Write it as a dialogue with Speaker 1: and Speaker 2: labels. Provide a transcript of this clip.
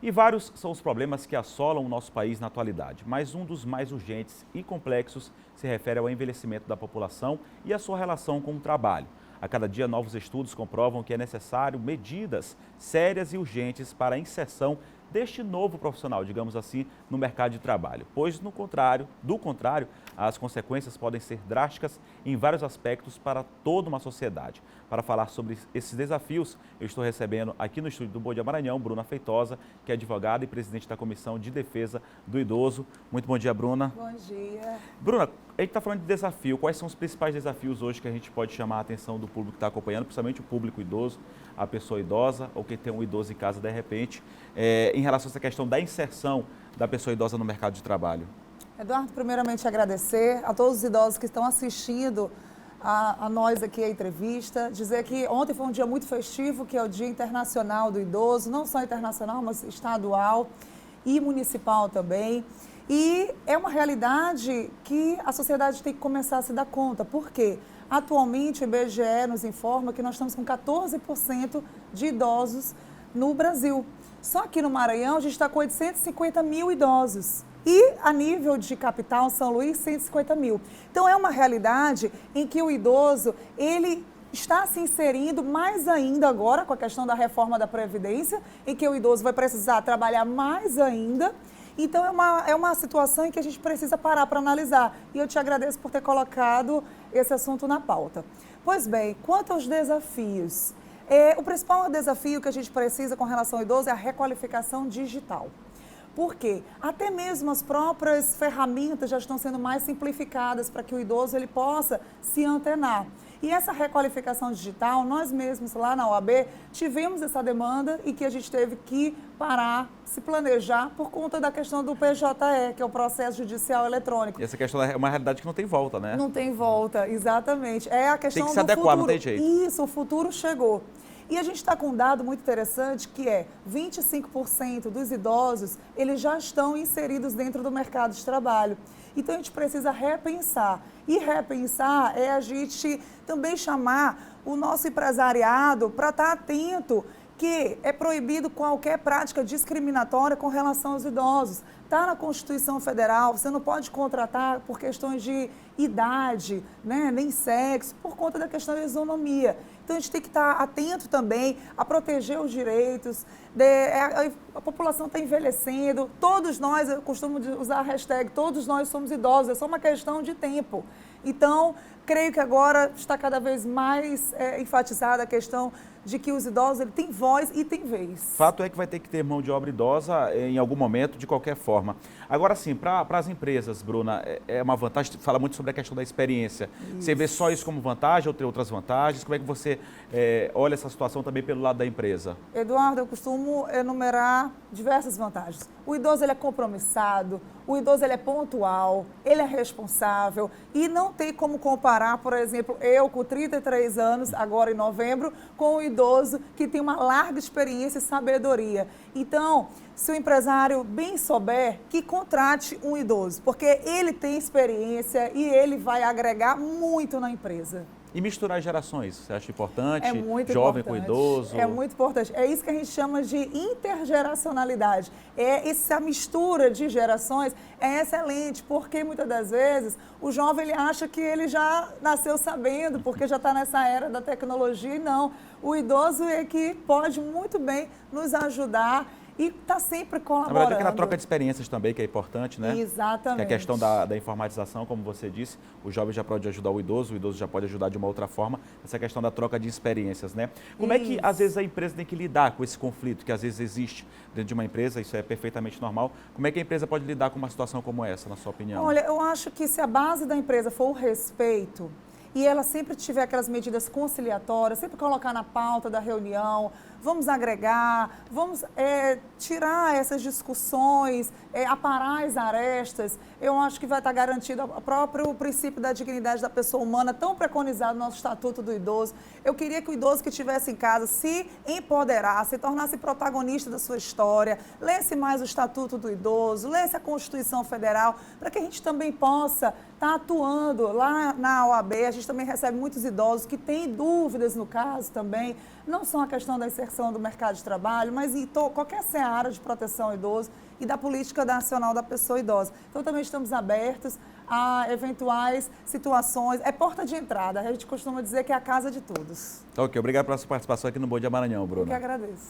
Speaker 1: E vários são os problemas que assolam o nosso país na atualidade, mas um dos mais urgentes e complexos se refere ao envelhecimento da população e a sua relação com o trabalho. A cada dia, novos estudos comprovam que é necessário medidas sérias e urgentes para a inserção deste novo profissional, digamos assim, no mercado de trabalho, pois, do contrário, as consequências podem ser drásticas em vários aspectos para toda uma sociedade. Para falar sobre esses desafios, eu estou recebendo aqui no estúdio do Bom Dia Maranhão, Bruna Feitosa, que é advogada e presidente da Comissão de Defesa do Idoso. Muito bom dia, Bruna.
Speaker 2: Bom dia.
Speaker 1: Bruna, a gente está falando de desafio. Quais são os principais desafios hoje que a gente pode chamar a atenção do público que está acompanhando, principalmente o público idoso, a pessoa idosa ou quem tem um idoso em casa de repente, em relação a essa questão da inserção da pessoa idosa no mercado de trabalho?
Speaker 2: Eduardo, primeiramente agradecer a todos os idosos que estão assistindo a nós aqui a entrevista, dizer que ontem foi um dia muito festivo, que é o Dia Internacional do Idoso, não só internacional, mas estadual e municipal também. E é uma realidade que a sociedade tem que começar a se dar conta. Por quê? Atualmente o IBGE nos informa que nós estamos com 14% de idosos no Brasil. Só que no Maranhão a gente está com 850 mil idosos. E a nível de capital, São Luís, 150 mil. Então é uma realidade em que o idoso, ele está se inserindo mais ainda agora com a questão da reforma da Previdência, em que o idoso vai precisar trabalhar mais ainda. Então é uma situação em que a gente precisa parar para analisar. E eu te agradeço por ter colocado esse assunto na pauta. Pois bem, quanto aos desafios, o principal desafio que a gente precisa com relação ao idoso é a requalificação digital. Por quê? Até mesmo as próprias ferramentas já estão sendo mais simplificadas para que o idoso ele possa se antenar. E essa requalificação digital, nós mesmos lá na OAB tivemos essa demanda e que a gente teve que parar, se planejar por conta da questão do PJE, que é o processo judicial eletrônico.
Speaker 1: E essa questão é uma realidade que não tem volta, né?
Speaker 2: Não tem volta, exatamente. É a questão do futuro. Tem
Speaker 1: que se adequar, não tem jeito.
Speaker 2: Isso, o futuro chegou. E a gente está com um dado muito interessante que é 25% dos idosos, eles já estão inseridos dentro do mercado de trabalho. Então a gente precisa repensar. E repensar é a gente também chamar o nosso empresariado para estar atento que é proibido qualquer prática discriminatória com relação aos idosos. Está na Constituição Federal, você não pode contratar por questões de idade, né, nem sexo, por conta da questão da isonomia. Então, a gente tem que estar atento também a proteger os direitos. A população está envelhecendo, todos nós, eu costumo usar a hashtag, todos nós somos idosos, é só uma questão de tempo. Então, creio que agora está cada vez mais enfatizada a questão de que os idosos ele têm voz e têm vez.
Speaker 1: Fato é que vai ter que ter mão de obra idosa em algum momento, de qualquer forma. Agora sim, para as empresas, Bruna, é uma vantagem, fala muito sobre a questão da experiência. Isso. Você vê só isso como vantagem ou tem outras vantagens? Como é que você olha essa situação também pelo lado da empresa?
Speaker 2: Eduardo, eu costumo enumerar diversas vantagens. O idoso ele é compromissado, o idoso ele é pontual, ele é responsável e não tem como comparar, por exemplo, eu com 33 anos, agora em novembro, com o idoso que tem uma larga experiência e sabedoria. Então, se o empresário bem souber, que contrate um idoso, porque ele tem experiência e ele vai agregar muito na empresa.
Speaker 1: E misturar gerações, você acha importante?
Speaker 2: É muito
Speaker 1: jovem
Speaker 2: importante.
Speaker 1: Com idoso?
Speaker 2: É muito importante. É isso que a gente chama de intergeracionalidade. Essa mistura de gerações é excelente, porque muitas das vezes o jovem ele acha que ele já nasceu sabendo, porque já está nessa era da tecnologia, e não. O idoso é que pode muito bem nos ajudar e está sempre colaborando.
Speaker 1: Na verdade, tem aquela troca de experiências também, que é importante, né?
Speaker 2: Exatamente.
Speaker 1: Que é a questão da informatização, como você disse, o jovem já pode ajudar o idoso já pode ajudar de uma outra forma, essa questão da troca de experiências, né? Como é que, às vezes, a empresa tem que lidar com esse conflito, que às vezes existe dentro de uma empresa, isso é perfeitamente normal. Como é que a empresa pode lidar com uma situação como essa, na sua opinião?
Speaker 2: Olha, eu acho que se a base da empresa for o respeito, e ela sempre tiver aquelas medidas conciliatórias, sempre colocar na pauta da reunião, vamos agregar, vamos tirar essas discussões, aparar as arestas, eu acho que vai estar garantido o próprio princípio da dignidade da pessoa humana, tão preconizado no nosso Estatuto do Idoso. Eu queria que o idoso que estivesse em casa se empoderasse, se tornasse protagonista da sua história, lesse mais o Estatuto do Idoso, lesse a Constituição Federal, para que a gente também possa está atuando lá na OAB. A gente também recebe muitos idosos que têm dúvidas no caso também, não só a questão da inserção do mercado de trabalho, mas em qualquer seara de proteção ao idoso e da política nacional da pessoa idosa. Então também estamos abertos a eventuais situações. É porta de entrada, a gente costuma dizer que é a casa de todos.
Speaker 1: Ok, obrigado pela sua participação aqui no Bom Dia Maranhão, Bruna.
Speaker 2: Eu que agradeço.